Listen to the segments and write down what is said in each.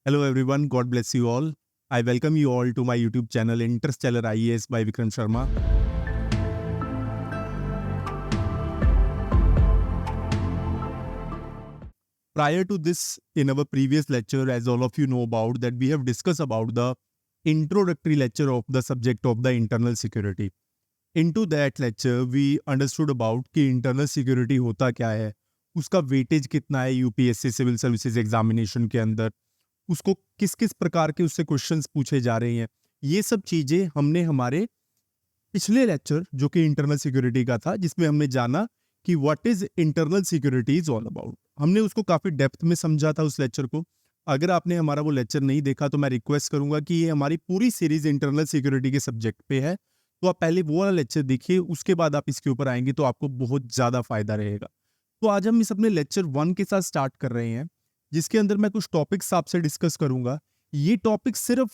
Hello everyone, God bless you all. I welcome you all to my YouTube channel Interstellar IAS by Vikram Sharma. Prior to this, in our previous lecture, as all of you know about, that we have discussed about the introductory lecture of the subject of the internal security. Into that lecture, we understood about कि internal security होता क्या है, उसका weightage कितना है UPSC civil services examination के अंदर, उसको किस किस प्रकार के उससे क्वेश्चंस पूछे जा रहे हैं। ये सब चीज़ें हमने हमारे पिछले लेक्चर जो कि इंटरनल सिक्योरिटी का था, जिसमें हमने जाना कि what is internal security is all about. हमने उसको काफ़ी डेप्थ में समझा था उस लेक्चर को। अगर आपने हमारा वो लेक्चर नहीं देखा तो मैं रिक्वेस्ट करूंगा कि ये हमारी पूरी सीरीज इंटरनल सिक्योरिटी के सब्जेक्ट पे है, तो आप पहले वो वाला लेक्चर देखिए, उसके बाद आप इसके ऊपर आएंगे तो आपको बहुत ज़्यादा फायदा रहेगा। तो आज हम इस अपने लेक्चर 1 के साथ स्टार्ट कर रहे हैं, जिसके अंदर मैं कुछ टॉपिक्स आपसे डिस्कस करूंगा। ये टॉपिक सिर्फ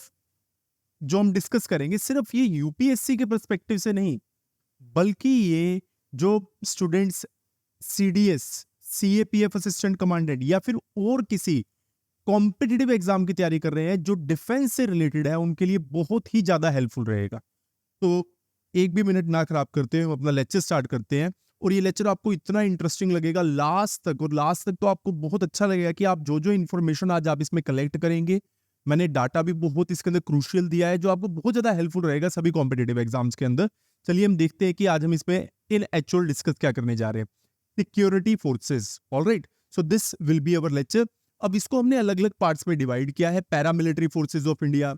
जो हम डिस्कस करेंगे सिर्फ ये यूपीएससी के पर्सपेक्टिव से नहीं, बल्कि ये जो students CDS, CAPF assistant commandant या फिर और किसी कॉम्पिटिटिव एग्जाम की तैयारी कर रहे हैं जो डिफेंस से रिलेटेड है, उनके लिए बहुत ही ज्यादा हेल्पफुल रहेगा। तो एक भी मिनट ना खराब करते हुए हम अपना लेक्चर स्टार्ट करते हैं। और ये लेक्चर आपको इतना इंटरेस्टिंग लगेगा लास्ट तक, और लास्ट तक तो आपको बहुत अच्छा लगेगा कि आप जो जो इन्फॉर्मेशन आज आप इसमें कलेक्ट करेंगे, मैंने डाटा भी बहुत इसके अंदर क्रूशियल दिया है जो आपको बहुत ज्यादा हेल्पफुल रहेगा सभी कॉम्पिटेटिव एग्जाम्स के अंदर। चलिए हम देखते हैं कि आज हम इसमें इन एक्चुअल डिस्कस क्या करने जा रहे हैं। Security forces, alright, so this will be our lecture. अब इसको हमने अलग अलग पार्ट्स में डिवाइड किया है। Paramilitary forces of India,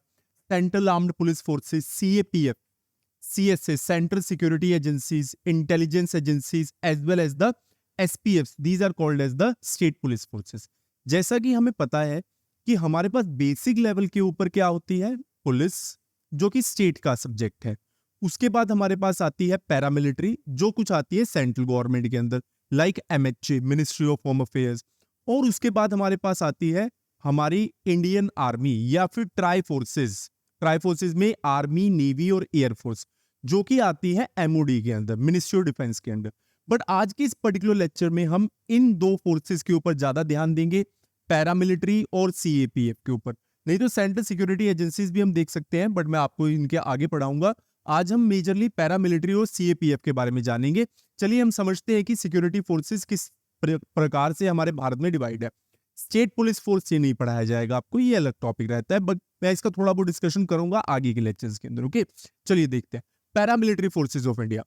central armed police forces, CAPF, CSA, Central Security Agencies, Intelligence Agencies, as well as the SPFs. These are called as the State Police Forces. जैसा कि हमें पता है कि हमारे पास बेसिक लेवल के ऊपर क्या होती है, पुलिस, जो कि स्टेट का सब्जेक्ट है। उसके बाद हमारे पास आती है पैरामिलिट्री, जो कुछ आती है सेंट्रल गवर्नमेंट के अंदर, like MHA, ministry of home affairs. और उसके बाद हमारे पास आती है हमारी इंडियन आर्मी या फिर ट्राई फोर्सेज। ट्राई फोर्सेज में आर्मी, नेवी और एयरफोर्स, जो कि आती है एमओडी के अंदर, मिनिस्ट्री ऑफ डिफेंस के अंदर। बट आज के इस पर्टिकुलर लेक्चर में हम इन दो फोर्सेस के ऊपर ज्यादा ध्यान देंगे, पैरामिलिट्री और सीएपीएफ के ऊपर। नहीं तो सेंट्रल सिक्योरिटी एजेंसीज भी हम देख सकते हैं, बट मैं आपको इनके आगे पढ़ाऊंगा। आज हम मेजरली पैरामिलिट्री और सीएपीएफ के बारे में जानेंगे। चलिए हम समझते हैं कि सिक्योरिटी फोर्सेस किस प्रकार से हमारे भारत में डिवाइड है। स्टेट पुलिस फोर्स ये नहीं पढ़ाया जाएगा आपको, ये अलग टॉपिक रहता है, बट मैं इसका थोड़ा बहुत डिस्कशन करूंगा आगे के लेक्चर्स के अंदर। ओके, चलिए देखते हैं पैरामिलिट्री फोर्सेज ऑफ इंडिया।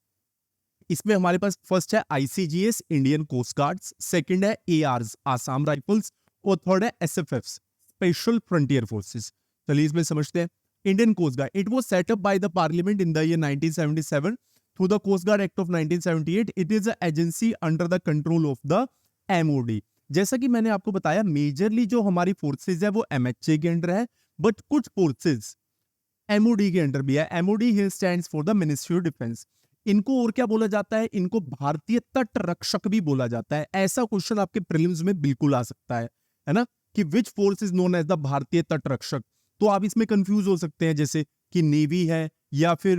इसमें हमारे पास फर्स्ट है ICGS, Indian coast guards, second है एआरस, आसाम राइफल्स, और थर्ड है एसएफएफ, स्पेशल फ्रंटियर फोर्सेस। चलिए इसमें समझते हैं। Indian coast guard, it was set up by the parliament in the year 1977 through the coast guard act of 1978। It is a agency under the control of the MOD. जैसा कि मैंने आपको बताया, majorly जो हमारी फोर्सेज है वो MHA के अंडर है, बट कुछ फोर्सेज एमओडी के अंडर भी है। MoD here stands for the ministry of defence. इनको और क्या बोला जाता है, इनको भारतीय तट रक्षक भी बोला जाता है। ऐसा क्वेश्चन आपके प्रीलिम्स में बिल्कुल आ सकता है ना, कि which force is known as the Bharatiya Tat रक्षक। तो आप इसमें कंफ्यूज हो सकते हैं, जैसे कि नेवी है या फिर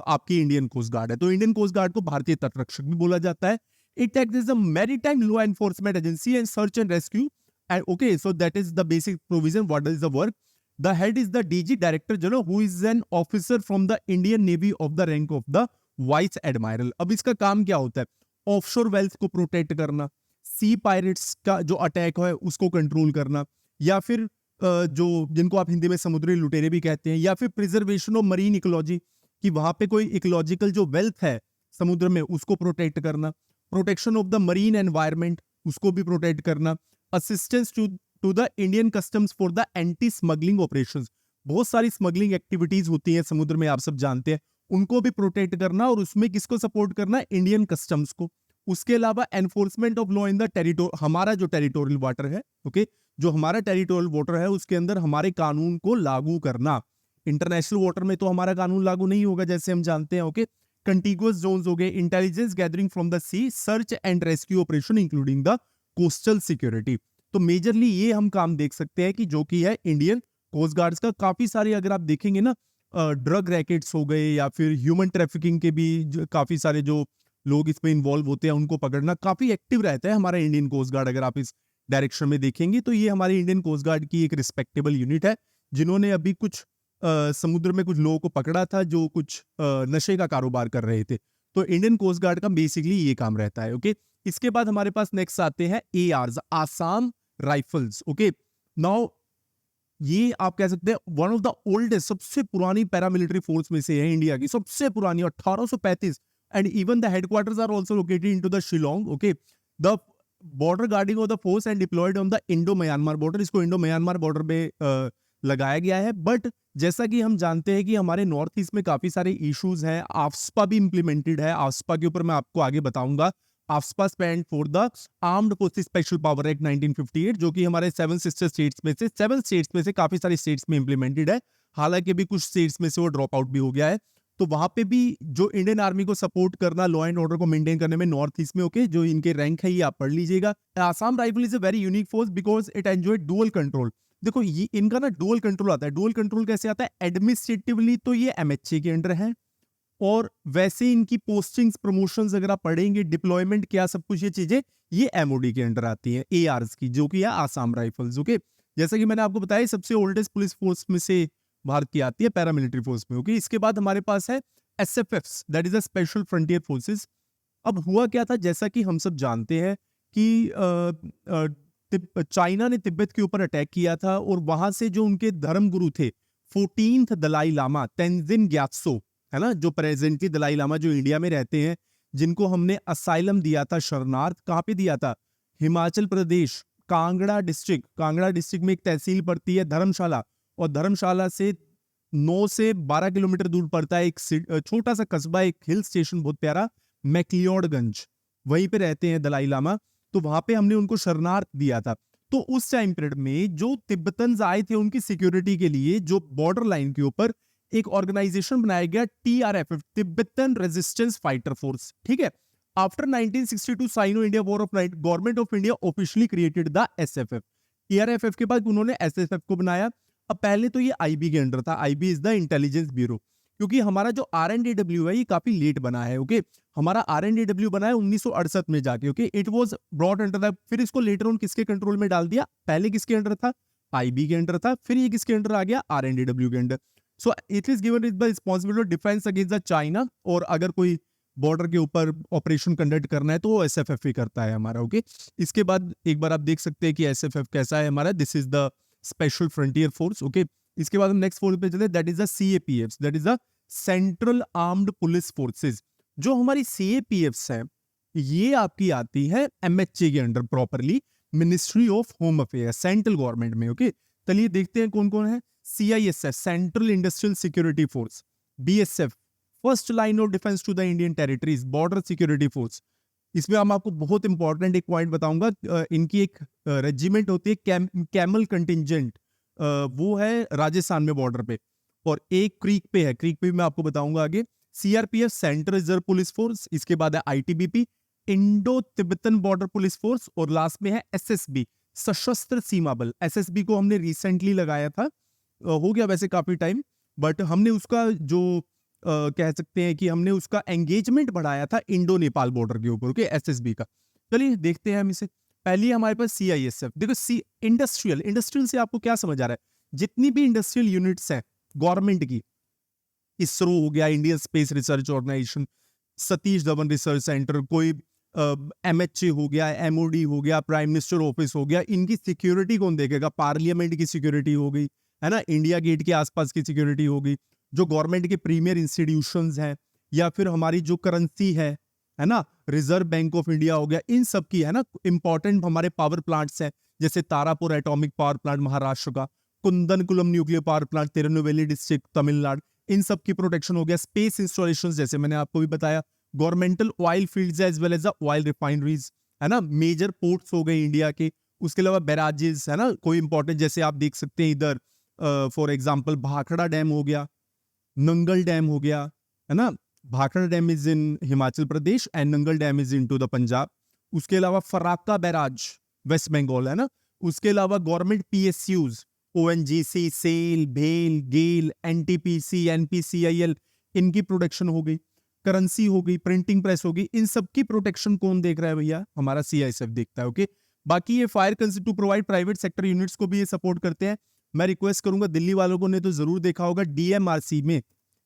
आपकी इंडियन कोस्ट गार्ड है। तो इंडियन कोस्ट गार्ड को भारतीय तट रक्षक भी बोला जाता है। It acts as a maritime law enforcement agency and search and rescue. And okay, so that is the basic provision. What is the work? The head is the DG, Director General, who is an officer from the Indian Navy of the rank of the Vice Admiral. अब इसका काम क्या होता है? Offshore wealth को protect करना, सी pirates का जो अटैक है उसको कंट्रोल करना, या फिर जो जिनको आप हिंदी में समुद्री लुटेरे भी कहते हैं, या फिर प्रिजर्वेशन ऑफ मरीन इकोलॉजी, कि वहां पे कोई इकोलॉजिकल जो वेल्थ है समुद्र में उसको प्रोटेक्ट करना, protection of the marine environment उसको भी प्रोटेक्ट करना, assistance to the Indian customs for the anti smuggling operations. बहुत सारी स्मगलिंग एक्टिविटीज होती हैं समुद्र में, आप सब जानते हैं, उनको भी प्रोटेक्ट करना, और उसमें किसको सपोर्ट करना? इंडियन कस्टम्स को। उसके अलावा enforcement of law in the territorial, हमारा जो टेरिटोरियल वाटर है, ओके, जो हमारा टेरिटोरियल वाटर है उसके अंदर हमारे कानून को लागू करना। इंटरनेशनल वाटर में तो हमारा कानून लागू नहीं होगा जैसे हम जानते हैं। ओके, कंटिगुअस जोन्स हो गए, intelligence gathering from the sea, search and rescue operation including the coastal security. तो मेजरली ये हम काम देख सकते हैं कि जो कि है इंडियन कोस्ट गार्ड्स का। काफी सारे अगर आप देखेंगे ना, ड्रग रैकेट्स हो गए या फिर ह्यूमन ट्रैफिकिंग के भी काफी सारे जो लोग इसमें इन्वॉल्व होते हैं उनको पकड़ना काफी एक्टिव रहता है हमारा इंडियन कोस्ट गार्ड। अगर आप इस डायरेक्शन में देखेंगे तो ये हमारी इंडियन कोस्ट गार्ड की एक रिस्पेक्टेबल यूनिट है, जिन्होंने अभी कुछ समुद्र में कुछ लोगों को पकड़ा था जो कुछ नशे का कारोबार कर रहे थे। तो इंडियन कोस्ट गार्ड का बेसिकली ये काम रहता है। ओके, इसके बाद हमारे पास नेक्स्ट आते हैं ARs, Assam rifles. Okay, now ये आप कह सकते हैं वन ऑफ द ओल्डेस्ट, सबसे पुरानी पैरामिलिट्री फोर्स में से है, इंडिया की सबसे पुरानी 1835, and even the headquarters are also located into the Shillong. Okay, the border guarding of the force and deployed on the Indo Myanmar border, इसको इंडो म्यांमार बॉर्डर पे लगाया गया है। बट जैसा कि हम जानते हैं कि हमारे नॉर्थ ईस्ट में काफी सारे इश्यूज हैं, आफ्सपा भी इंप्लीमेंटेड है, आफ्सपा के ऊपर मैं आपको आगे बताऊंगा। AFSPA stand for the armed forces special power act 1958, जो कि हमारे 7 सिस्टर स्टेट्स में से 7 स्टेट्स में से काफी सारी स्टेट्स में इंप्लीमेंटेड है, हालांकि अभी कुछ स्टेट्स में से वो ड्रॉप आउट भी हो गया है। तो वहां पे भी जो इंडियन आर्मी को सपोर्ट करना, लॉ एंड ऑर्डर को मेंटेन करने में नॉर्थ ईस्ट में, ओके, जो इनके रैंक है ये आप पढ़ लीजिएगा। Assam rifle is a very unique force because it enjoy dual control. देखो ये इनका ना डुअल कंट्रोल आता है। डुअल कंट्रोल कैसे आता है? एडमिनिस्ट्रेटिवली तो ये MHA के अंडर है, और वैसे इनकी पोस्टिंग्स, प्रमोशंस अगर आप पढ़ेंगे, डिप्लॉयमेंट क्या सब कुछ ये चीजें ये MOD के अंडर आती हैं, ARs की, जो कि है आसाम राइफल्स। ओके, जैसा कि मैंने आपको बताया सबसे ओल्डेस्ट पुलिस फोर्स में से भारत की आती है, पैरामिलिट्री फोर्स में। ओके, इसके बाद हमारे पास है SFFs, that is a special frontier forces. अब हुआ क्या था, जैसा कि हम सब जानते हैं कि चाइना ने तिब्बत के ऊपर अटैक किया था, और वहां से जो उनके धर्म गुरु थे 14th दलाई लामा तेंजिन ग्यात्सो, है ना, जो प्रेजेंटली दलाई लामा जो इंडिया में रहते हैं, जिनको हमने असाइलम दिया था, शरणार्थ कहाँ पे दिया था? हिमाचल प्रदेश, कांगड़ा डिस्ट्रिक्ट में एक तहसील पड़ती है धर्मशाला, और धर्मशाला से 9 से 12 किलोमीटर दूर पड़ता है एक छोटा सा कस्बा, एक हिल स्टेशन बहुत प्यारा, मैक्लियोडगंज, वहीं पे रहते हैं दलाई लामा। तो वहां पे हमने उनको शरणार्थ दिया था। तो उस टाइम पीरियड में जो तिब्बतन्स आए थे, उनकी सिक्योरिटी के लिए जो बॉर्डर लाइन के ऊपर एक ऑर्गेनाइजेशन बनाया गया, TRFF, Tibetan resistance fighter force. ठीक है, after 1962 Sino India war of night, government of India officially created the SFF। TRFF के बाद उन्होंने SFF को बनाया। अब पहले तो ये IB के अंडर था, IB is the intelligence bureau, क्योंकि हमारा जो RNDW है ये काफी लेट बना है। ओके, हमारा RNDW बना है 1968 में जाके। Okay, it was brought under the, फिर इसको लेटर ऑन किसके कंट्रोल में डाल दिया? पहले किसके अंडर था? IB के अंडर था, फिर ये किसके अंडर आ गया? RNDW के under. So it is given is the responsibility of defence against the China, और अगर कोई बॉर्डर के ऊपर ऑपरेशन कंडक्ट करना है तो वो SFF ही करता है हमारा। ओके, इसके बाद एक बार आप देख सकते हैं कि SFF कैसा है हमारा, this is the special frontier force. Okay, इसके बाद हम नेक्स्ट फोर्स पे चले, that is the CAPFs, that is the central armed police forces. जो हमारी CAPFs है ये आपकी आती है MHA के under, properly ministry of home affairs, central government में। ओके, चलिए देखते हैं कौन कौन है। CISF, central industrial security force. BSF, first line of defence to the Indian territories, border security force. इसमें हम आपको बहुत इंपॉर्टेंट एक पॉइंट बताऊंगा, इनकी एक रेजिमेंट होती है कैमल कंटिजेंट, वो है राजस्थान में बॉर्डर पे, और एक क्रीक पे है, क्रीक पे भी मैं आपको बताऊंगा आगे। CRPF, central reserve police force. इसके बाद है ITBP, Indo Tibetan border police force, और लास्ट में है SSB, सशस्त्र सीमा बल। SSB को हमने रिसेंटली लगाया था, हो गया वैसे काफी टाइम, बट हमने उसका जो कह सकते हैं कि हमने उसका एंगेजमेंट बढ़ाया था इंडो नेपाल बॉर्डर के ऊपर। ओके, SSB का। चलिए देखते हैं हम इसे। पहले हमारे पास CISF, देखो इंडस्ट्रियल से आपको क्या समझ आ रहा है? जितनी भी इंडस्ट्रियल यूनिट्स हैं गवर्नमेंट की, इसरो हो गया, Indian space research organisation, Satish Dhawan research centre, कोई MHA हो गया, MOD हो गया, प्राइम मिनिस्टर ऑफिस हो गया, इनकी सिक्योरिटी कौन देखेगा? पार्लियामेंट की सिक्योरिटी हो गई, है ना, इंडिया गेट के आसपास की सिक्योरिटी हो गई, जो गवर्नमेंट के प्रीमियर इंस्टीट्यूशंस हैं, या फिर हमारी जो करेंसी है ना, रिजर्व बैंक ऑफ इंडिया हो गया, इन सब की, है ना, इंपॉर्टेंट हमारे पावर प्लांट्स हैं, जैसे Tarapur atomic power plant Maharashtra का, Kudankulam nuclear power plant Tirunelveli district Tamil Nadu, इन सब की प्रोटेक्शन हो गया। स्पेस इंस्टॉलेशन, जैसे मैंने आपको भी बताया, governmental oil fields as well as the oil refineries, है ना, मेजर पोर्ट्स हो गए इंडिया के। उसके अलावा बैराजेस, है ना, कोई इंपॉर्टेंट, जैसे आप देख सकते हैं इधर फॉर एग्जांपल भाखड़ा डैम हो गया, नंगल डैम हो गया, है ना, Bhakra dam is in Himachal Pradesh and Nangal dam is in to the Punjab. उसके अलावा फराक्का बैराज वेस्ट बंगाल, है ना। उसके अलावा गवर्नमेंट PSUs, ONGC, सेल, भेल, गेल, NTPC, NPCIL, इनकी प्रोटेक्शन हो गई। करेंसी हो गई, प्रिंटिंग प्रेस हो गई, इन सब की प्रोटेक्शन कौन देख रहा है भैया? हमारा CISF देखता है। ओके, बाकी ये fire to provide private sector units को भी ये सपोर्ट करते हैं। मैं रिक्वेस्ट करूंगा, दिल्ली वालों को ने तो जरूर देखा होगा डीएमआरसी में,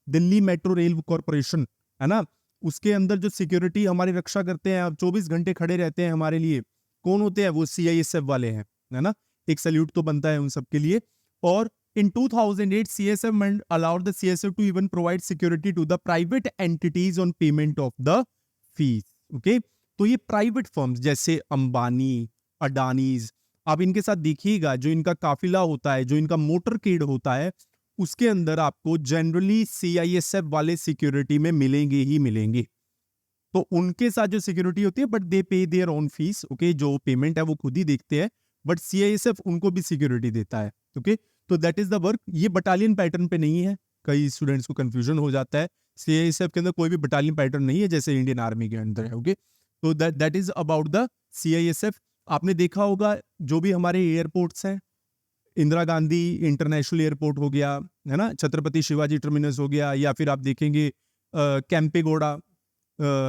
दिल्ली मेट्रो रेल कॉर्पोरेशन, है ना, उसके अंदर जो सिक्योरिटी हमारी रक्षा करते हैं, 24 घंटे खड़े रहते हैं हमारे लिए, कौन होते हैं? वो सीआईएसएफ वाले हैं, है ना। एक सल्यूट तो बनता है उन सब के लिए। और in 2008 CSF allowed the CSF to even provide security to the private entities on payment of the fees. Okay, तो ये प्राइवेट फर्म्स जैसे अंबानी, अडानीज, आप इनके साथ देखिएगा, जो इनका काफिला होता है, जो इनका मोटरकेड होता है, उसके अंदर आपको जनरली सीआईएसएफ वाले सिक्योरिटी में मिलेंगे ही मिलेंगे। तो उनके साथ जो सिक्योरिटी होती है, बट दे पे देयर ओन फीस। ओके, जो पेमेंट है वो खुद ही देखते हैं, बट सीआईएसएफ उनको भी सिक्योरिटी देता है। ओके, तो दैट इज द वर्क। ये बटालियन पैटर्न पे नहीं है, कई स्टूडेंट्स को कंफ्यूजन हो जाता है। सीआईएसएफ के अंदर कोई भी बटालियन पैटर्न नहीं है जैसे इंडियन आर्मी के अंदर है। ओके, तो that is about the CISF. आपने देखा होगा जो भी हमारे एयरपोर्ट्स हैं, इंदिरा गांधी इंटरनेशनल एयरपोर्ट हो गया, है ना, छत्रपति शिवाजी टर्मिनस हो गया, या फिर आप देखेंगे कैंपेगौड़ा,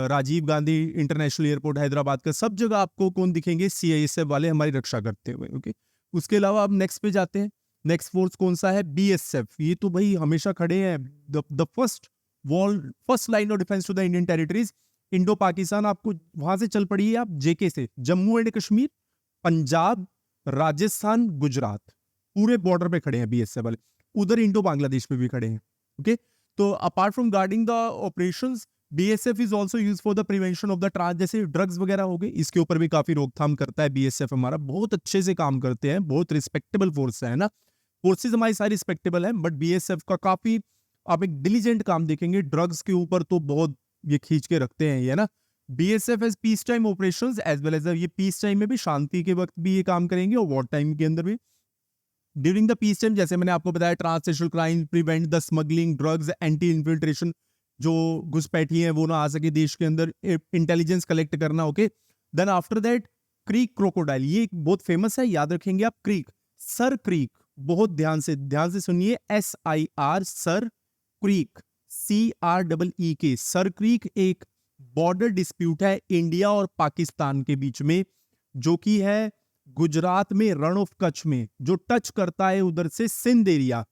राजीव गांधी इंटरनेशनल एयरपोर्ट हैदराबाद का, सब जगह आपको कौन दिखेंगे? सीआईएसएफ वाले हमारी रक्षा करते हुए। ओके, उसके अलावा आप नेक्स्ट पे जाते हैं। नेक्स्ट फोर्स कौन सा है? बीएसएफ। ये तो भाई हमेशा खड़े हैं, the first line of defence to the Indian territories. Indo Pakistan, आपको वहां से चल पड़ी है आप जेके से, जम्मू एंड कश्मीर, पंजाब, राजस्थान, गुजरात, पूरे बॉर्डर पे खड़े हैं बीएसएफ वाले। उधर इंडो बांग्लादेश में भी खड़े हैं। ओके, तो apart from guarding the operations, BSF is also used for the prevention of the जैसे ड्रग्स वगैरह हो गए, इसके ऊपर भी काफी रोकथाम करता है बीएसएफ। हमारा बहुत अच्छे से काम करते हैं, बहुत रिस्पेक्टेबल फोर्स है ना। फोर्सेज हमारी सारी रिस्पेक्टेबल है, बट बीएसएफ का काफी आप एक डिलीजेंट काम देखेंगे ड्रग्स के ऊपर, तो बहुत ये खींच के रखते हैं, ये ना। BSF as peace time operations as well as ये पीस टाइम में भी, शांति के वक्त भी ये काम करेंगे और वॉर टाइम के अंदर भी। ड्यूरिंग द पीस टाइम, जैसे मैंने आपको बताया, transnational crime, prevent the smuggling, drugs, anti infiltration, जो घुसपैठी है वो ना आ सके देश के अंदर, इंटेलिजेंस कलेक्ट करना। Okay, then after that creek crocodile, ये बहुत फेमस है, याद रखेंगे आप। क्रीक, सर क्रीक, बहुत ध्यान से सुनिए, SIR, sir creek, CREEK, sir creek एक बॉर्डर डिस्प्यूट है इंडिया और पाकिस्तान के बीच में, जो कि है गुजरात में, रण ऑफ कच्छ में, जो टच करता है उधर से सिंध एरिया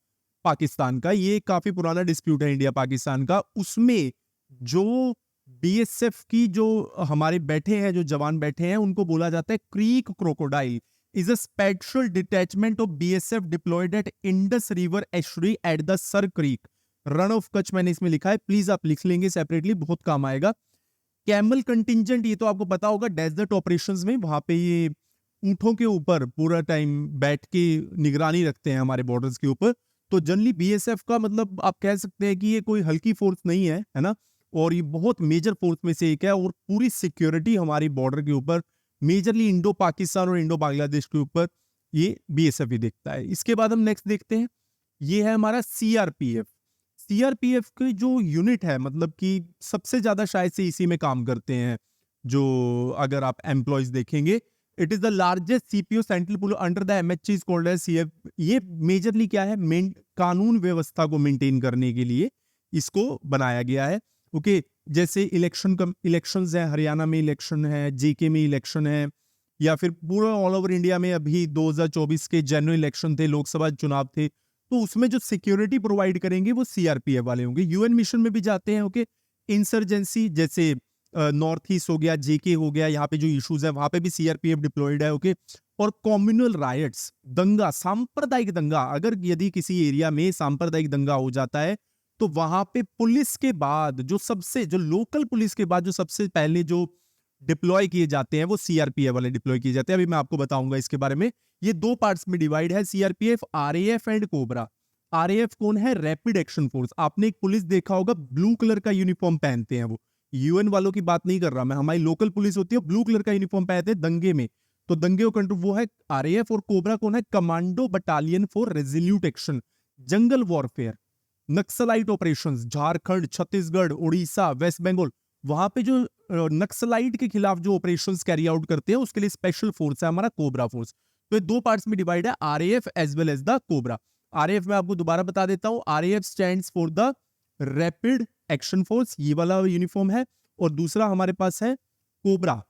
पाकिस्तान का। ये काफी पुराना डिस्प्यूट है इंडिया पाकिस्तान का। उसमें जो बीएसएफ की जो हमारे बैठे हैं, जो जवान बैठे हैं, उनको बोला जाता है creek crocodile is a special detachment of BSF deployed at Indus River estuary at the Sar Creek, run of Kutch मैंने इसमें लिखा है, प्लीज आप लिख लेंगे सेपरेटली, बहुत काम आएगा। कैमल कंटिंजेंट, ये तो आपको पता होगा, डेजर्ट ऑपरेशंस में, वहां पे ये ऊंटों के ऊपर पूरा टाइम बैठ के निगरानी रखते हैं हमारे बॉर्डर्स के ऊपर। तो जनरली बीएसएफ का मतलब आप कह सकते हैं कि ये कोई हल्की फोर्स नहीं है, है ना, और ये बहुत मेजर फोर्स में से एक है, और पूरी सिक्योरिटी हमारी बॉर्डर के ऊपर, मेजरली इंडो पाकिस्तान और इंडो बांग्लादेश के ऊपर, ये बीएसएफ ही देखता है। इसके बाद हम नेक्स्ट देखते हैं, ये है हमारा सीआरपीएफ। सीआरपीएफ की जो यूनिट है, मतलब कि सबसे ज्यादा शायद से इसी में काम करते हैं, जो अगर आप एम्प्लॉयज देखेंगे, it is the largest CPO central pool under the MHC is called as CF. ये मेजरली क्या है, कानून व्यवस्था को मेंटेन करने के लिए इसको बनाया गया है। ओके, जैसे इलेक्शंस है, हरियाणा में इलेक्शन है, जेके में इलेक्शन है, या फिर पूरा ऑल ओवर इंडिया में अभी 2024 के जनरल इलेक्शन थे, लोकसभा चुनाव थे, तो उसमें जो सिक्योरिटी प्रोवाइड करेंगे वो सीआरपीएफ वाले होंगे। यूएन मिशन में भी जाते हैं। ओके, इंसर्जेंसी जैसे नॉर्थ ईस्ट हो गया, जेके हो गया, यहाँ पे जो इश्यूज है वहां पे भी सीआरपीएफ डिप्लॉयड है। ओके, और कम्युनल राइट्स, दंगा, सांप्रदायिक दंगा, अगर यदि किसी एरिया में सांप्रदायिक दंगा हो जाता है, तो वहां पे पुलिस के बाद जो लोकल पुलिस के बाद जो सबसे पहले जो डिप्लॉय किए जाते हैं वो सीआरपीएफ वाले डिप्लॉय किए जाते हैं। अभी मैं आपको बताऊंगा इसके बारे में। ये दो पार्ट्स में डिवाइड है, CRPF, RAF and cobra. RAF कौन है? Rapid action force. आपने एक पुलिस देखा होगा, ब्लू कलर का यूनिफॉर्म पहनते हैं, वो यूएन वालों की बात नहीं कर रहा मैं, हमारी लोकल पुलिस होती है, ब्लू कलर का यूनिफॉर्म पहनते हैं दंगे में, तो दंगे को कंट्रोल वो है आरएएफ। और कोबरा कौन है? Commando battalion for resolute action, jungle warfare, naxalite operations, Jharkhand, Chhattisgarh, Orissa, west Bengal, वहां पे जो नक्सलाइट के खिलाफ जो ऑपरेशंस कैरी आउट करते हैं, उसके लिए स्पेशल फोर्स है हमारा कोबरा फोर्स। तो ये दो पार्ट्स में डिवाइड है, RAF as well as the cobra. RAF में आपको दोबारा बता देता हूं, RAF stands for the rapid action force, ये वाला यूनिफॉर्म है, और दूसरा हमारे पास है cobra.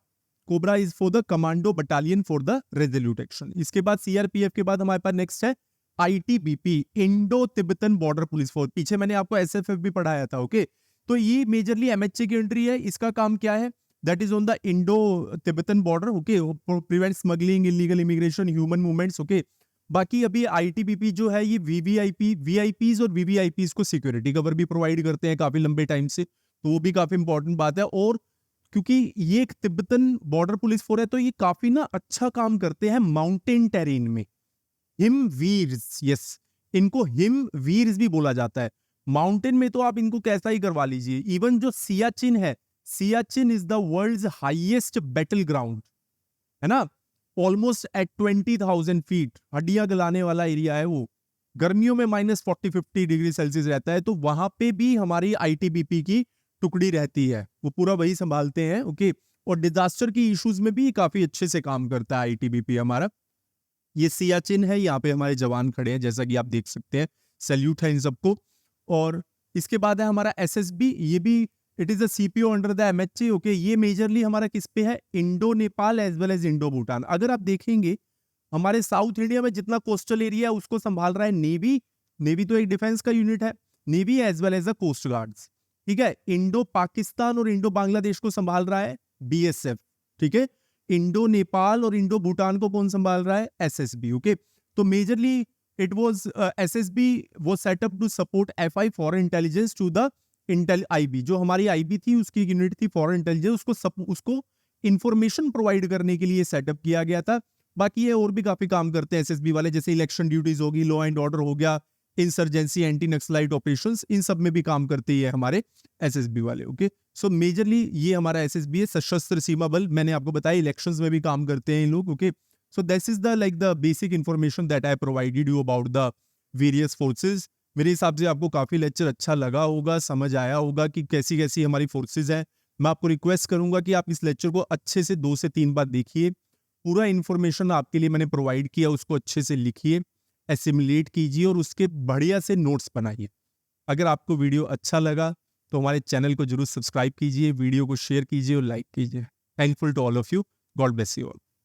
Cobra is for the commando battalion for the resolute action. इसके बाद सीआरपीएफ के बाद हमारे पास नेक्स्ट है ITBP, Indo Tibetan border police force. पीछे मैंने आपको एसएफएफ भी पढ़ाया था, ओके। तो ये मेजरली एमएचए की एंट्री है। इसका काम क्या है? That is on the Indo Tibetan border, okay, prevent smuggling, illegal immigration, human movements, okay. बाकी अभी आईटीबीपी जो है ये वीआईपीज और वीवीआईपीज को सिक्योरिटी कवर भी प्रोवाइड करते हैं काफी लंबे टाइम से, तो वो भी काफी इंपॉर्टेंट बात है। और क्योंकि ये एक तिब्बतन बॉर्डर पुलिस फोर्स है तो ये काफी ना अच्छा काम करते हैं माउंटेन टेरेन में। हिमवीर्स, यस, इनको हिमवीर्स भी बोला जाता है। माउंटेन में तो आप इनको कैसा ही करवा लीजिए। इवन जो सियाचिन है, Siachen is the world's highest battle ground, है ना, ऑलमोस्ट एट 20,000 फीट, हड्डियां गलाने वाला एरिया है वो। गर्मियों में -40-50 डिग्री सेल्सियस रहता है, तो वहां पे भी हमारी आईटीबीपी की टुकड़ी रहती है, वो पूरा वही संभालते हैं, ओके। और डिजास्टर की इश्यूज में भी काफी अच्छे से काम करता है आईटीबीपी हमारा। ये सियाचिन है, यहाँ पे हमारे जवान खड़े हैं जैसा कि आप देख सकते हैं, सैल्यूट है इन सबको। और इसके बाद है हमारा एसएसबी, ये भी it is a CPO under the MHA, okay. ये मेजरली हमारा किस पे है? Indo Nepal as well as Indo Bhutan. अगर आप देखेंगे हमारे साउथ इंडिया में जितना कोस्टल एरिया है उसको संभाल रहा है नेवी। नेवी तो एक डिफेंस का यूनिट है, navy as well as a coast guards, ठीक है। इंडो पाकिस्तान और इंडो बांग्लादेश को संभाल रहा है बीएसएफ, ठीक है। इंडो नेपाल और इंडो भूटान को कौन संभाल रहा है? SSB, okay. तो majorly it was SSB was set up to support FI foreign intelligence to the intel IB. जो हमारी आईबी थी उसकी यूनिट थी फॉरेन इंटेलिजेंस, उसको इंफॉर्मेशन प्रोवाइड करने के लिए सेटअप किया गया था। बाकी ये और भी काफी काम करते हैं एसएसबी वाले, जैसे इलेक्शन ड्यूटीज होगी, लॉ एंड ऑर्डर हो गया, इंसर्जेंसी, एंटी नक्सलाइट ऑपरेशंस, इन सब में भी काम करते ही है हमारे एसएसबी वाले, ओके। सो मेजरली ये हमारा एसएसबी है, सशस्त्र सीमा बल। मैंने आपको बताया इलेक्शंस में भी काम करते हैं इन लोग, okay. So this is the like the basic information that I provided you about the various forces. मेरे हिसाब से आपको काफी लेक्चर अच्छा लगा होगा, समझ आया होगा कि कैसी कैसी हमारी फोर्सेज हैं। मैं आपको रिक्वेस्ट करूंगा कि आप इस लेक्चर को अच्छे से 2 से 3 बार देखिए। पूरा इंफॉर्मेशन आपके लिए मैंने प्रोवाइड किया, उसको अच्छे से लिखिए, एसिमुलेट कीजिए और उसके बढ़िया से नोट्स बनाइए। अगर आपको वीडियो अच्छा लगा तो हमारे चैनल को जरूर सब्सक्राइब कीजिए, वीडियो को शेयर कीजिए और लाइक कीजिए। Thankful to all of you, God bless you all.